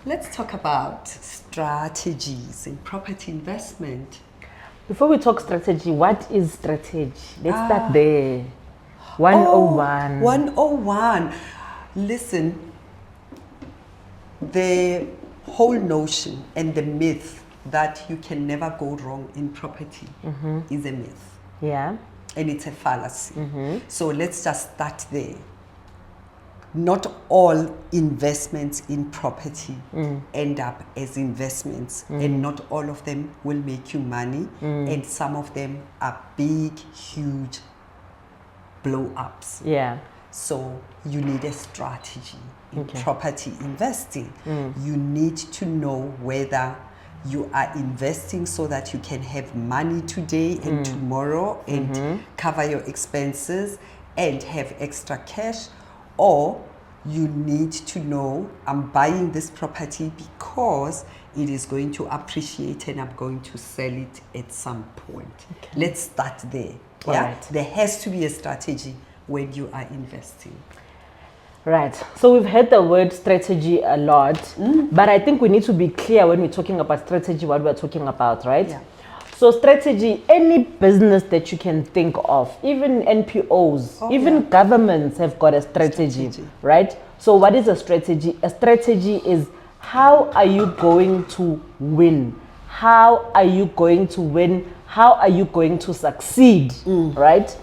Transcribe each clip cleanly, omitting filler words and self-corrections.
Let's talk about strategies in property investment. Before we talk strategy, what is strategy? Let's start there. 101. 101. Listen, the whole notion and the myth that you can never go wrong in property is a myth. Yeah. And it's a fallacy. So let's just start there. Not all investments in property end up as investments, and not all of them will make you money, and some of them are big, huge blow-ups. Yeah. So you need a strategy in property investing. You need to know whether you are investing so that you can have money today and tomorrow and cover your expenses and have extra cash, or you need to know, I'm buying this property because it is going to appreciate and I'm going to sell it at some point. Let's start there. Right. There has to be a strategy when you are investing. Right. So we've heard the word strategy a lot, but I think we need to be clear when we're talking about strategy, what we're talking about, right? Yeah. So strategy, any business that you can think of, even NPOs, even governments have got a strategy, right? So what is a strategy? A strategy is, how are you going to win? How are you going to win? How are you going to succeed, right?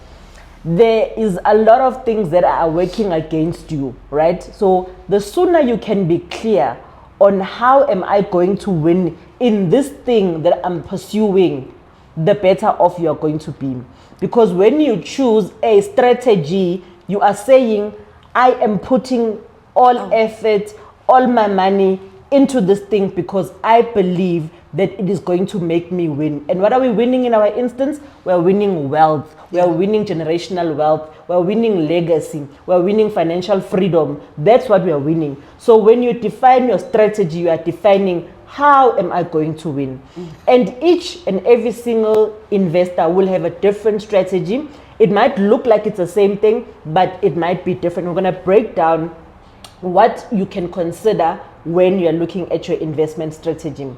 There is a lot of things that are working against you, right? So the sooner you can be clear on how am I going to win in this thing that I'm pursuing, the better off you're going to be. Because when you choose a strategy, you are saying, I am putting all effort, all my money into this thing because I believe that it is going to make me win. And what are we winning in our instance? We're winning wealth. We're winning generational wealth. We're winning legacy. We're winning financial freedom. That's what we are winning. So when you define your strategy, you are defining, how am I going to win? And each and every single investor will have a different strategy. It might look like it's the same thing, but it might be different. We're going to break down what you can consider when you're looking at your investment strategy.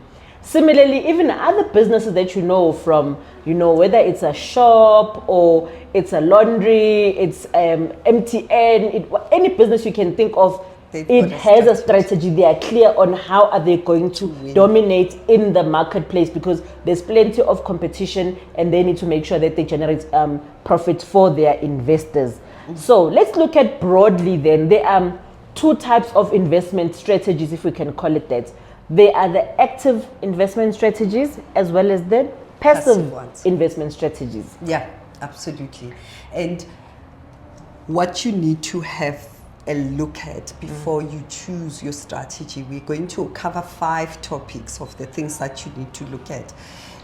Similarly, even other businesses that you know from, whether it's a shop or it's a laundry, it's MTN, any business you can think of, it has a strategy. They are clear on how are they going to dominate in the marketplace, because there's plenty of competition and they need to make sure that they generate profit for their investors. So let's look at broadly then. There are two types of investment strategies, if we can call it that. They are the active investment strategies as well as the passive investment strategies. Yeah, absolutely. And what you need to have a look at before you choose your strategy, we're going to cover 5 topics of the things that you need to look at.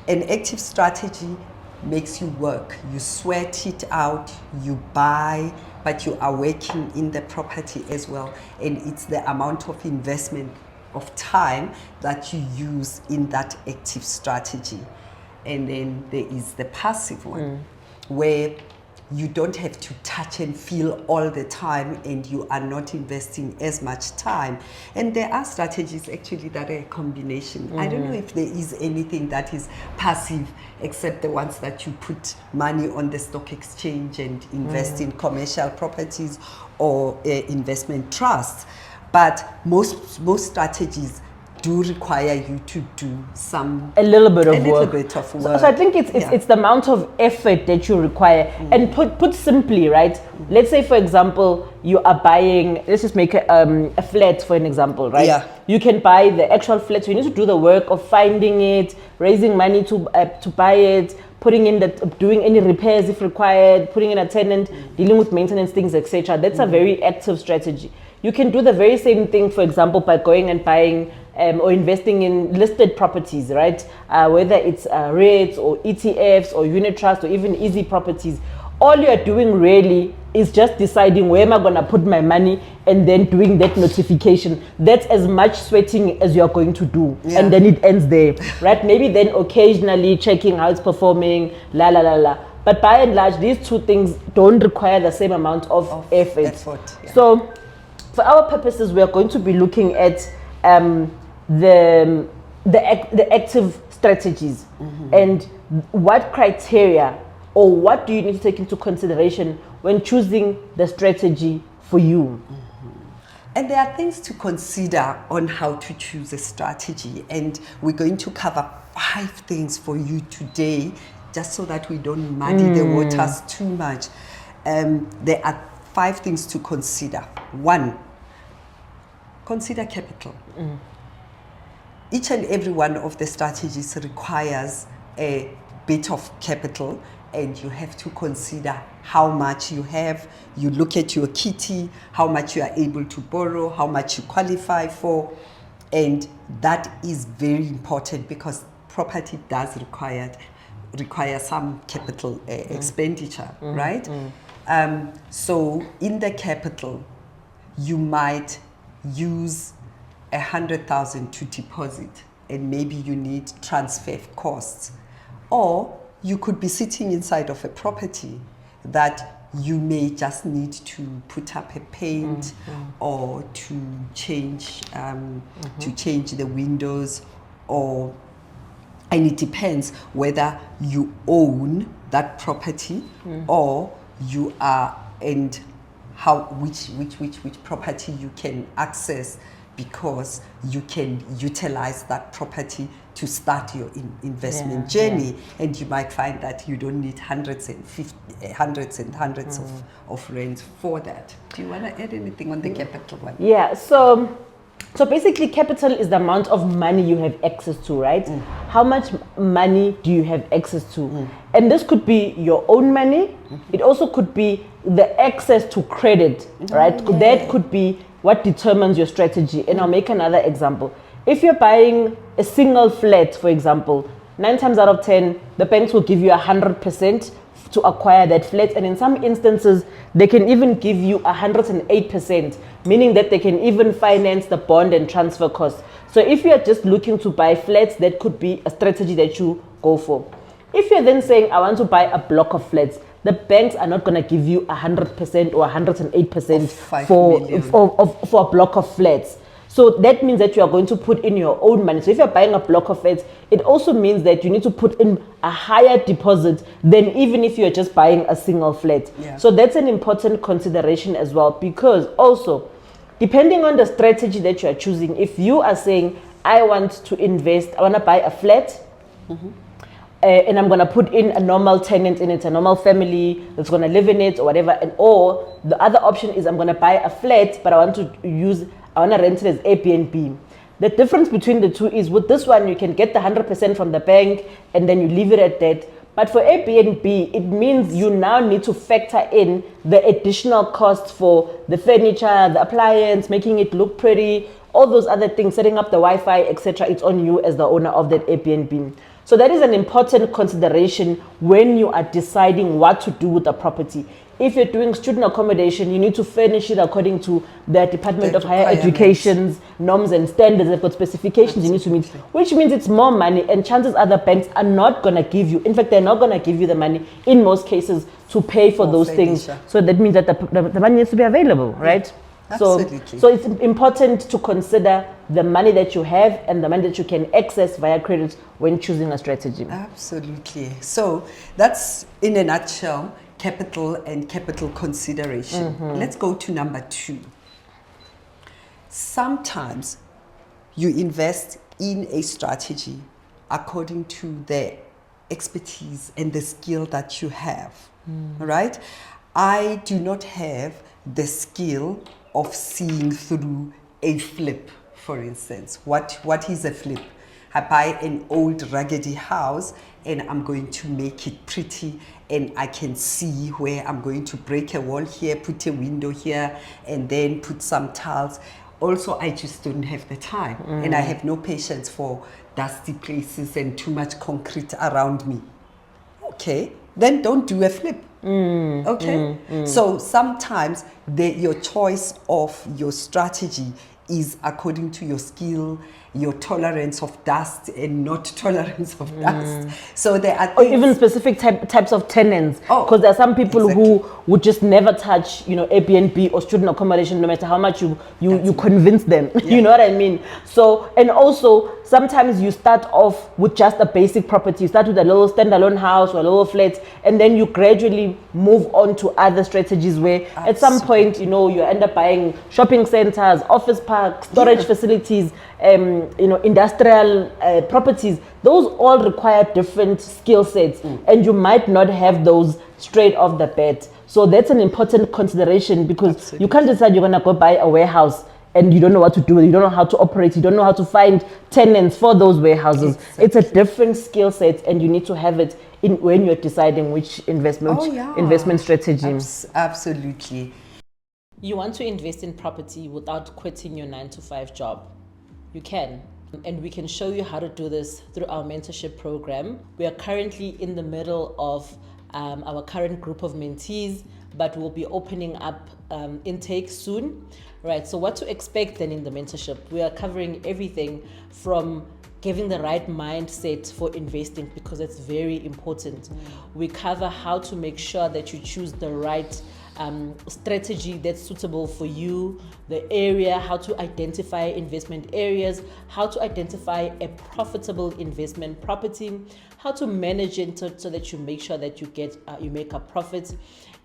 An active strategy makes you work. You sweat it out, you buy, but you are working in the property as well. And it's the amount of investment of time that you use in that active strategy. And then there is the passive one, where you don't have to touch and feel all the time and you are not investing as much time. And there are strategies actually that are a combination. I don't know if there is anything that is passive except the ones that you put money on the stock exchange and invest in commercial properties or investment trusts. But most strategies do require you to do a little bit of work. So I think it's the amount of effort that you require. And put simply, right? Let's say, for example, you are buying, let's just make a flat for an example, right? Yeah. You can buy the actual flat. So you need to do the work of finding it, raising money to buy it, putting in doing any repairs if required, putting in a tenant, dealing with maintenance things, etc. That's a very active strategy. You can do the very same thing, for example, by going and buying or investing in listed properties, right? Whether it's REITs or ETFs or unit trust or even easy properties. All you're doing really is just deciding where am I going to put my money and then doing that notification. That's as much sweating as you're going to do. Yeah. And then it ends there, right? Maybe then occasionally checking how it's performing, But by and large, these two things don't require the same amount of effort. Yeah. So for our purposes, we are going to be looking at the active strategies, and what criteria or what do you need to take into consideration when choosing the strategy for you. And there are things to consider on how to choose a strategy, and we're going to cover 5 things for you today, just so that we don't muddy the waters too much. There are 5 things to consider. 1, consider capital. Each and every one of the strategies requires a bit of capital, and you have to consider how much you have. You look at your kitty, how much you are able to borrow, how much you qualify for, and that is very important because property does require some capital expenditure, right? So in the capital, you might use 100,000 to deposit, and maybe you need transfer costs, or you could be sitting inside of a property that you may just need to put up a paint or to change the windows, and it depends whether you own that property or you are, and how which property you can access, because you can utilize that property to start your investment journey. And you might find that you don't need hundreds and hundreds of rents for that. Do you want to add anything on the capital one? Yeah, so basically capital is the amount of money you have access to, right? How much money do you have access to? And this could be your own money. It also could be the access to credit, right? That could be what determines your strategy. And I'll make another example. If you're buying a single flat, for example, 9 times out of 10, the banks will give you 100% to acquire that flat. And in some instances, they can even give you 108%, meaning that they can even finance the bond and transfer costs. So if you're just looking to buy flats, that could be a strategy that you go for. If you're then saying, I want to buy a block of flats, the banks are not going to give you 100% or 108% for a block of flats. So that means that you are going to put in your own money. So if you're buying a block of flats, it also means that you need to put in a higher deposit than even if you're just buying a single flat. So that's an important consideration as well, because also, depending on the strategy that you are choosing, if you are saying, I want to invest, I want to buy a flat, and I'm going to put in a normal tenant in it, a normal family that's going to live in it or whatever, and or the other option is I'm going to buy a flat, but I want to rent it as Airbnb. The difference between the two is, with this one you can get the 100% from the bank and then you leave it at that. But for Airbnb, it means you now need to factor in the additional costs for the furniture, the appliance, making it look pretty, all those other things, setting up the Wi-Fi, etc. It's on you as the owner of that Airbnb. So that is an important consideration when you are deciding what to do with the property. If you're doing student accommodation, you need to furnish it according to the Department of Higher Education's norms and standards. They've got specifications you need to meet, which means it's more money, and chances are the banks are not going to give you, in fact, they're not going to give you the money in most cases to pay for those things. So that means that the money needs to be available, right? Absolutely. So it's important to consider the money that you have and the money that you can access via credit when choosing a strategy. Absolutely. So that's, in a nutshell, capital and capital consideration. Let's go to number 2. Sometimes you invest in a strategy according to the expertise and the skill that you have, right? I do not have the skill of seeing through a flip, for instance. What is a flip? I buy an old raggedy house and I'm going to make it pretty, and I can see where I'm going to break a wall here, put a window here, and then put some tiles. Also, I just don't have the time, and I have no patience for dusty places and too much concrete around me. Okay, then don't do a flip. Okay, so sometimes your choice of your strategy is according to your skill, your tolerance of dust and not tolerance of dust. So there are or even specific types of tenants, because there are some people who would just never touch, you know, Airbnb or student accommodation, no matter how much you convince them. You know what I mean? So, and also sometimes you start off with just a basic property. You start with a little standalone house or a little flat, and then you gradually move on to other strategies where at some point, you know, you end up buying shopping centers, office parks, storage facilities, you know, industrial properties. Those all require different skill sets, and you might not have those straight off the bat. So that's an important consideration, because you can't decide you're gonna go buy a warehouse and you don't know what to do with it, you don't know how to operate, you don't know how to find tenants for those warehouses. It's a different skill set, and you need to have it in when you're deciding which investment strategy. Absolutely. You want to invest in property without quitting your 9-to-5 job? You can. And we can show you how to do this through our mentorship program. We are currently in the middle of our current group of mentees, but we'll be opening up intake soon. Right, so what to expect then in the mentorship? We are covering everything from giving the right mindset for investing, because it's very important. We cover how to make sure that you choose the right strategy that's suitable for you, the area, how to identify investment areas, how to identify a profitable investment property, how to manage it so that you make sure that you make a profit,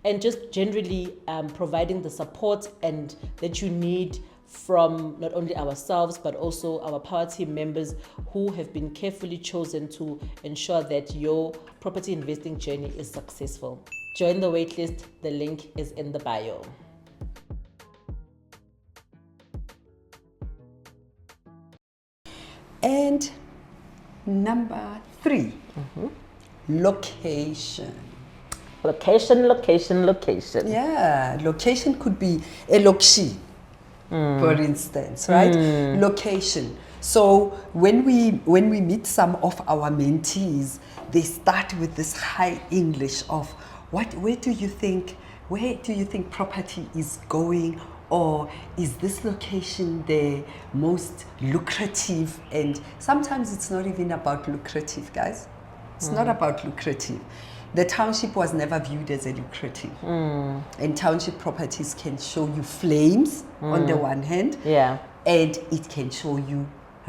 and just generally providing the support and that you need from not only ourselves but also our power team members who have been carefully chosen to ensure that your property investing journey is successful. Join the waitlist. The link is in the bio. And number 3, location. Location. Yeah, location could be a lokshi, for instance, right? Location. So when we meet some of our mentees, they start with this high English of where do you think property is going, or is this location the most lucrative? And sometimes it's not even about lucrative, guys. It's not about lucrative. The township was never viewed as a lucrative. And township properties can show you flames on the one hand, and it can show you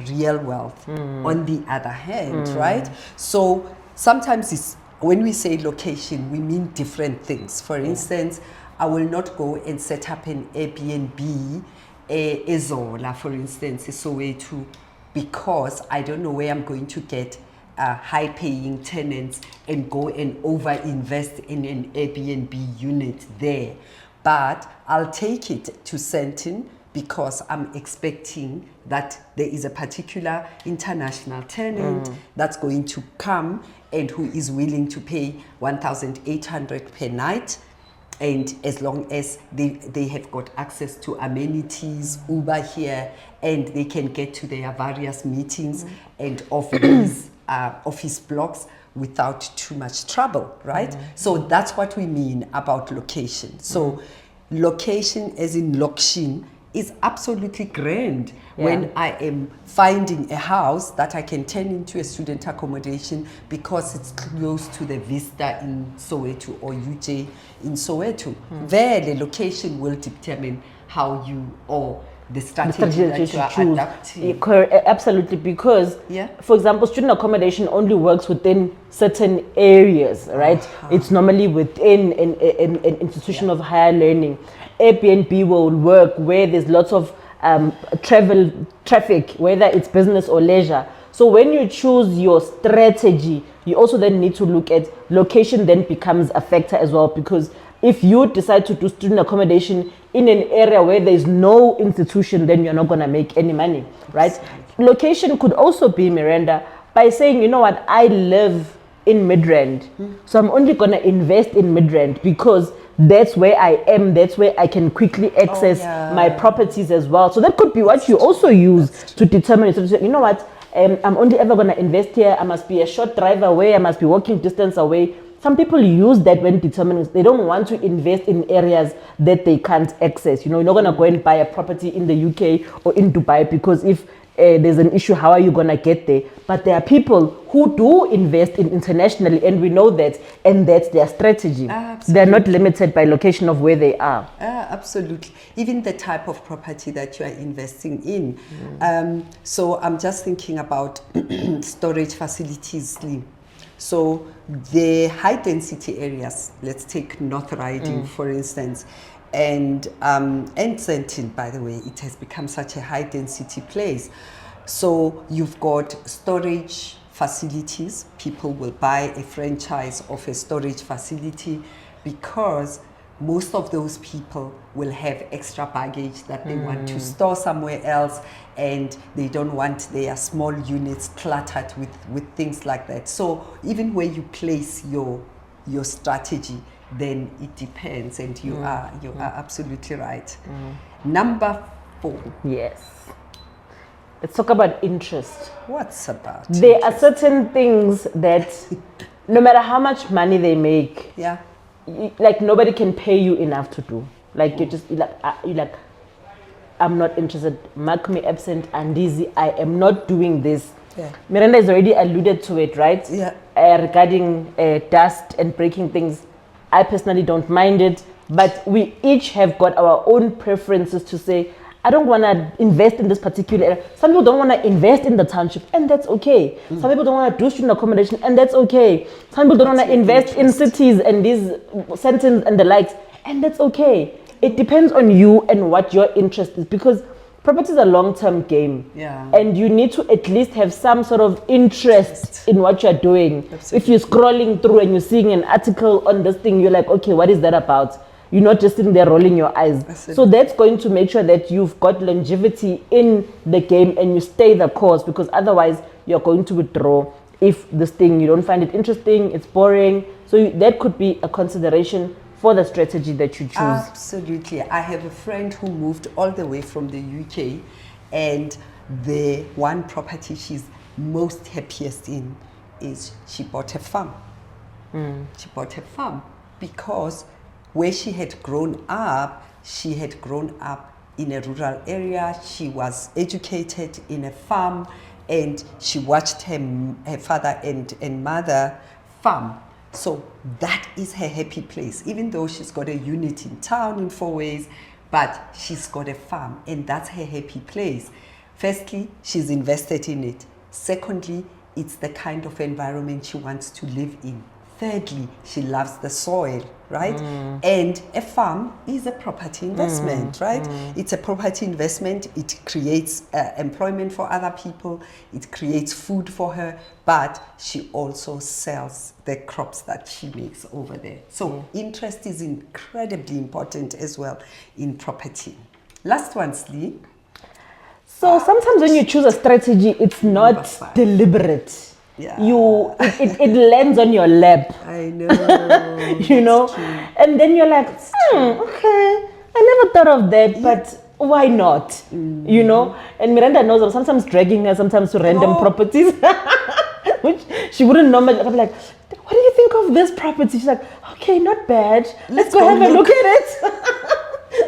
real wealth on the other hand, right? So sometimes when we say location, we mean different things. For instance, I will not go and set up an Airbnb, Ezola, for instance, Soweto, because I don't know where I'm going to get high-paying tenants and go and over-invest in an Airbnb unit there. But I'll take it to Sandton because I'm expecting that there is a particular international tenant that's going to come and who is willing to pay 1,800 per night. And as long as they have got access to amenities, Uber here, and they can get to their various meetings and office blocks without too much trouble, right? So that's what we mean about location. So location as in lokshin is absolutely grand when I am finding a house that I can turn into a student accommodation because it's close to the Vista in Soweto or UJ in Soweto. There, the location will determine how you or the strategy that you are adapting. Absolutely, because, for example, student accommodation only works within certain areas, right? It's normally within an institution of higher learning. Airbnb will work where there's lots of traffic, whether it's business or leisure. So when you choose your strategy, you also then need to look at location. Then becomes a factor as well, because if you decide to do student accommodation in an area where there's no institution, then you're not going to make any money, right? Exactly. Location could also be, Miranda, by saying, you know what, I live in Midrand, so I'm only going to invest in Midrand because that's where I am, that's where I can quickly access my properties as well. So that could be what you also use to determine, you know what, I'm only ever going to invest here. I must be a short drive away, I must be walking distance away some people use that when determining, they don't want to invest in areas that they can't access. You're not going to go and buy a property in the UK or in Dubai, because if there's an issue, how are you going to get there? But there are people who do invest internationally, and we know that, and that's their strategy. They're not limited by location of where they are. Absolutely. Even the type of property that you are investing in. So I'm just thinking about storage facilities. So the high density areas, let's take North Riding for instance, and Sandton, by the way, it has become such a high density place. So you've got storage facilities. People will buy a franchise of a storage facility because most of those people will have extra baggage that they want to store somewhere else, and they don't want their small units cluttered with things like that. So even where you place your strategy, then it depends, and you are absolutely right. Number 4. Yes. Let's talk about interest. What's about There are certain things that no matter how much money they make, like nobody can pay you enough to do. Like you're like, I'm not interested. Mark me absent, and easy. I am not doing this. Miranda has already alluded to it, right? Regarding dust and breaking things. I personally don't mind it, but we each have got our own preferences to say, I don't want to invest in this particular area. Some people don't want to invest in the township, and that's okay. Some people don't want to do student accommodation, and that's okay. Some people don't want to invest in cities and these centers and the likes, and that's okay. It depends on you and what your interest is, because property is a long-term game, and you need to at least have some sort of interest in what you're doing. Absolutely. If you're scrolling through and you're seeing an article on this thing, you're like, okay, what is that about? You're not just sitting there rolling your eyes. Absolutely. So that's going to make sure that you've got longevity in the game and you stay the course, because otherwise you're going to withdraw if this thing, you don't find it interesting, it's boring. So that could be a consideration for the strategy that you choose. Absolutely. I have a friend who moved all the way from the UK, and the one property she's most happiest in is she bought a farm. She bought a farm because where she had grown up in a rural area. She was educated in a farm, and she watched her father and mother farm. So that is her happy place, even though she's got a unit in town in 4 ways, but she's got a farm, and that's her happy place. Firstly, she's invested in it. Secondly, it's the kind of environment she wants to live in. Thirdly, she loves the soil, right? And a farm is a property investment, right? It's a property investment. It creates employment for other people. It creates food for her, but she also sells the crops that she makes over there. So interest is incredibly important as well in property. Last one, Slee. So sometimes when you choose a strategy, it's not deliberate. It lands on your lap. I know. You know, and then you're like, okay, I never thought of that, but why not? You know, and Miranda knows I'm sometimes dragging her sometimes to random properties, which she wouldn't normally. I'd be like, what do you think of this property? She's like, okay, not bad. Let's go have a look at it.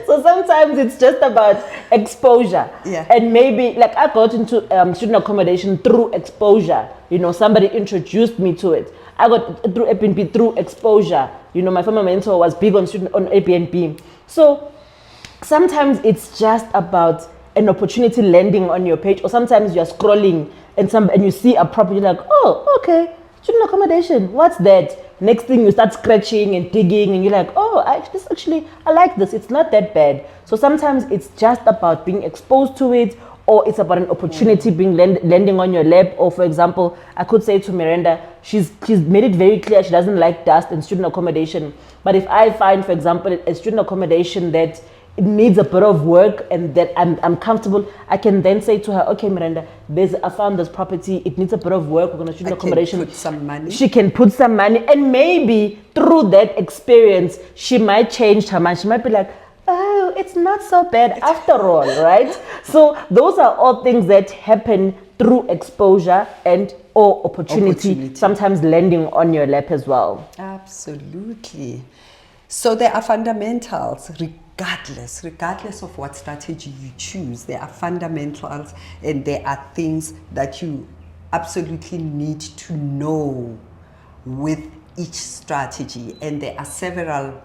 So sometimes it's just about exposure. And maybe, like, I got into student accommodation through exposure. You know, somebody introduced me to it. I got through Airbnb through exposure. You know, my former mentor was big on Airbnb. So sometimes it's just about an opportunity landing on your page, or sometimes you're scrolling and you see a property, like, oh, okay, student accommodation, what's that? Next thing you start scratching and digging, and you're like, oh, I like this. It's not that bad. So sometimes it's just about being exposed to it, or it's about an opportunity being landing on your lap. Or for example, I could say to Miranda, she's made it very clear she doesn't like dust and student accommodation. But if I find, for example, a student accommodation that it needs a bit of work and that I'm comfortable, I can then say to her, okay, Miranda, I found this property, it needs a bit of work, we're going to student accommodation. Put some money. She can put some money, and maybe through that experience, she might change her mind. She might be like, oh, it's not so bad after all, right? So those are all things that happen through exposure and or opportunity, sometimes landing on your lap as well. Absolutely. So there are fundamentals, regardless of what strategy you choose. There are fundamentals, and there are things that you absolutely need to know with each strategy. And there are several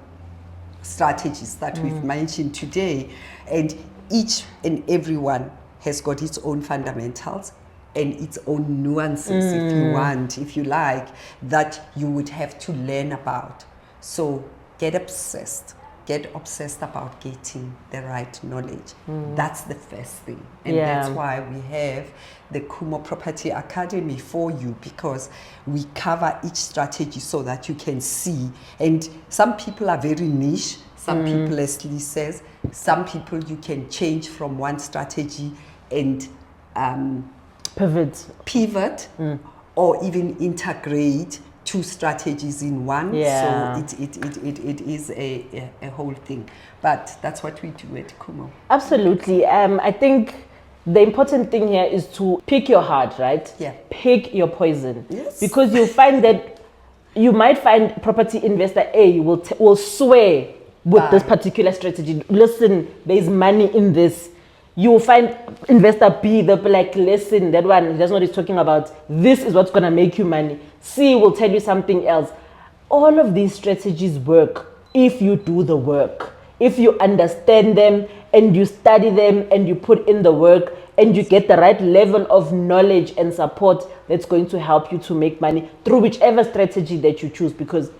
strategies that we've mentioned today, and each and every one has got its own fundamentals and its own nuances, if you like, that you would have to learn about. So get obsessed about getting the right knowledge. That's the first thing, and that's why we have the Khumo Property Academy for you, because we cover each strategy so that you can see. And some people are very niche, some people, as Lee says, some people you can change from one strategy and pivot or even integrate two strategies in one. So it is a whole thing, but that's what we do at Khumo. Absolutely. I think the important thing here is to pick your heart, right? Pick your poison. Because you'll find that you might find property investor A will swear with this particular strategy. Listen, there's money in this. You will find investor B, they'll be like, listen, that one, that's what he's talking about. This is what's going to make you money. C will tell you something else. All of these strategies work if you do the work. If you understand them and you study them and you put in the work and you get the right level of knowledge and support that's going to help you to make money through whichever strategy that you choose, because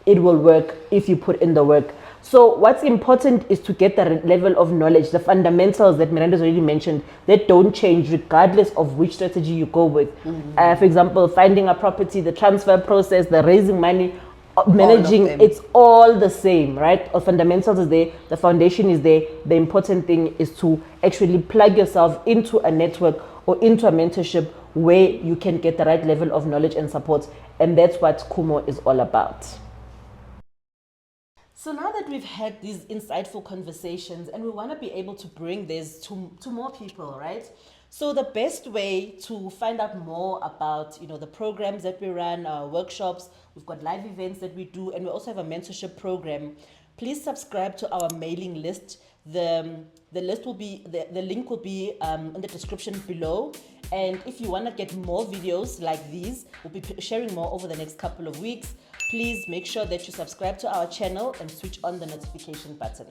it will work if you put in the work. So what's important is to get the level of knowledge, the fundamentals that Miranda's already mentioned, that don't change regardless of which strategy you go with. For example, finding a property, the transfer process, the raising money, managing, it's all the same, right? The fundamentals is there, the foundation is there. The important thing is to actually plug yourself into a network or into a mentorship where you can get the right level of knowledge and support. And that's what Khumo is all about. So now that we've had these insightful conversations and we want to be able to bring this to more people, right? So the best way to find out more about, the programs that we run, our workshops, we've got live events that we do, and we also have a mentorship program. Please subscribe to our mailing list. The list will be, the link will be in the description below. And if you want to get more videos like these, we'll be sharing more over the next couple of weeks. Please make sure that you subscribe to our channel and switch on the notification button.